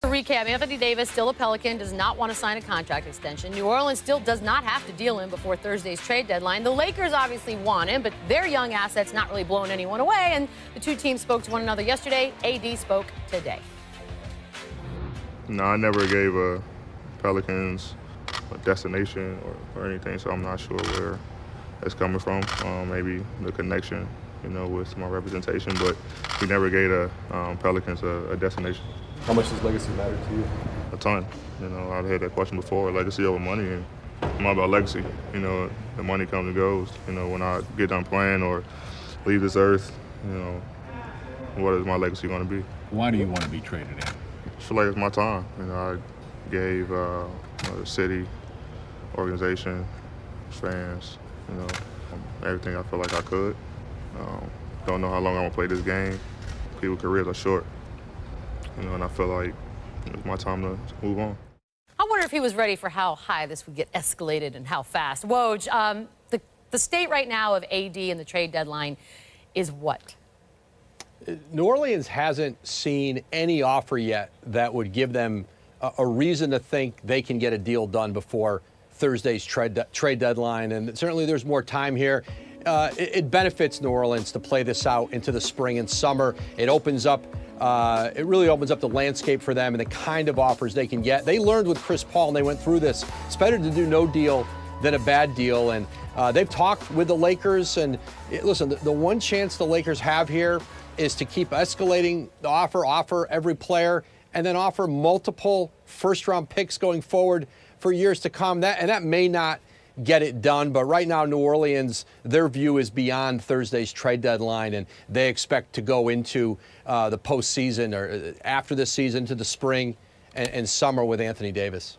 To recap, Anthony Davis, still a Pelican, does not want to sign a contract extension. New Orleans still does not have to deal him before Thursday's trade deadline. The Lakers obviously want him, but their young assets not really blowing anyone away, and the two teams spoke to one another yesterday. AD spoke today. No, I never gave Pelicans a destination or anything, so I'm not sure where it's coming from. Maybe the connection, with my representation, but we never gave Pelicans a destination. How much does legacy matter to you? A ton. I've had that question before, legacy over money, and I'm all about legacy. The money comes and goes. When I get done playing or leave this earth, what is my legacy going to be? Why do you want to be traded in? I feel like it's my time. I gave the city, organization, fans, everything I feel like I could. Don't know how long I'm going to play this game. People's careers are short. And I feel like it's my time to move on. I wonder if he was ready for how high this would get escalated and how fast. Woj, the state right now of AD and the trade deadline is what? New Orleans hasn't seen any offer yet that would give them a reason to think they can get a deal done before Thursday's trade deadline. And certainly there's more time here. It benefits New Orleans to play this out into the spring and summer. It opens up. It really opens up the landscape for them and the kind of offers they can get. They learned with Chris Paul, and they went through this. It's better to do no deal than a bad deal. And they've talked with the Lakers. And listen, the one chance the Lakers have here is to keep escalating the offer every player, and then offer multiple first-round picks going forward for years to come. That may not get it done, but right now New Orleans, their view is beyond Thursday's trade deadline, and they expect to go into the postseason or after this season to the spring and summer with Anthony Davis.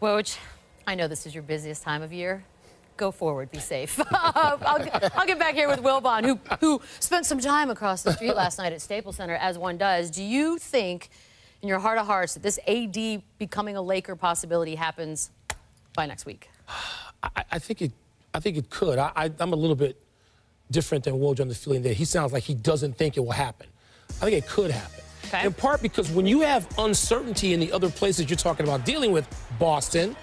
Woj, I know this is your busiest time of year. Go forward, be safe. I'll get back here with Wilbon, who spent some time across the street last night at Staples Center, as one does. Do you think, in your heart of hearts, that this AD becoming a Laker possibility happens by next week? I think it could. I'm a little bit different than Woj on the feeling that he sounds like he doesn't think it will happen. I think it could happen. Okay. In part because when you have uncertainty in the other places you're talking about dealing with, Boston,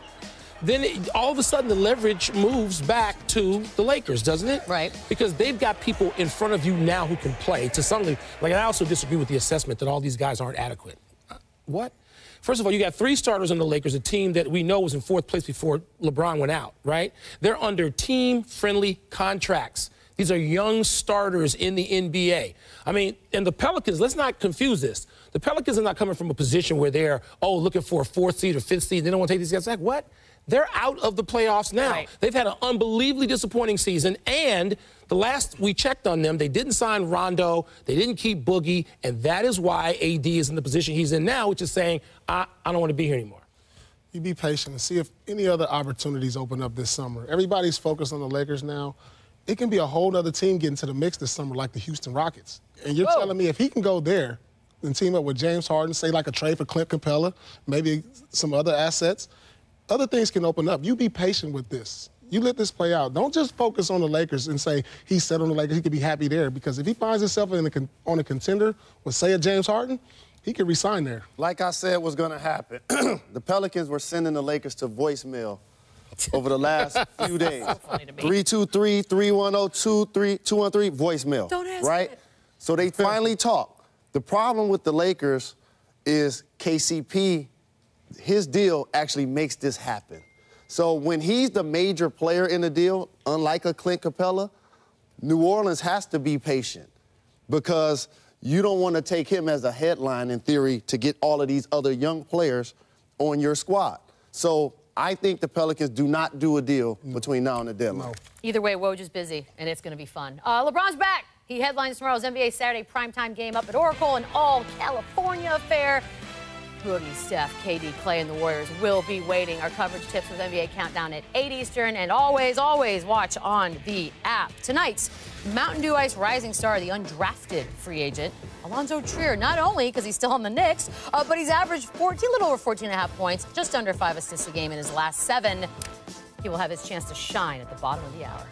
then all of a sudden the leverage moves back to the Lakers, doesn't it? Right. Because they've got people in front of you now who can play. To some degree, I also disagree with the assessment that all these guys aren't adequate. What? First of all, you got 3 starters on the Lakers, a team that we know was in 4th place before LeBron went out, right? They're under team-friendly contracts. These are young starters in the NBA. I mean, and the Pelicans, let's not confuse this. The Pelicans are not coming from a position where they're, looking for a 4th seed or 5th seed. They don't want to take these guys back. What? They're out of the playoffs now. Right. They've had an unbelievably disappointing season, and the last we checked on them, they didn't sign Rondo, they didn't keep Boogie, and that is why AD is in the position he's in now, which is saying, I don't want to be here anymore. You be patient and see if any other opportunities open up this summer. Everybody's focused on the Lakers now. It can be a whole other team getting to the mix this summer, like the Houston Rockets. And you're telling me if he can go there and team up with James Harden, say like a trade for Clint Capella, maybe some other assets, other things can open up. You be patient with this. You let this play out. Don't just focus on the Lakers and say he's set on the Lakers, he could be happy there. Because if he finds himself on a contender with, say, a James Harden, he could resign there. Like I said was going to happen, the Pelicans were sending the Lakers to voicemail over the last few days. 323-310-213 voicemail. Don't ask right? it. So they finally talk. The problem with the Lakers is KCP, his deal actually makes this happen. So when he's the major player in the deal, unlike a Clint Capella, New Orleans has to be patient because you don't want to take him as a headline in theory to get all of these other young players on your squad. So I think the Pelicans do not do a deal between now and the deadline. No. Either way, Woj is busy, and it's going to be fun. LeBron's back. He headlines tomorrow's NBA Saturday primetime game up at Oracle, an all-California affair. Boogie, Steph, KD, Clay, and the Warriors will be waiting. Our coverage tips with NBA Countdown at 8 Eastern, and always, always watch on the app. Tonight's Mountain Dew Ice rising star, the undrafted free agent, Alonzo Trier, not only because he's still on the Knicks, but he's averaged a little over 14.5 points, just under 5 assists a game in his last 7. He will have his chance to shine at the bottom of the hour.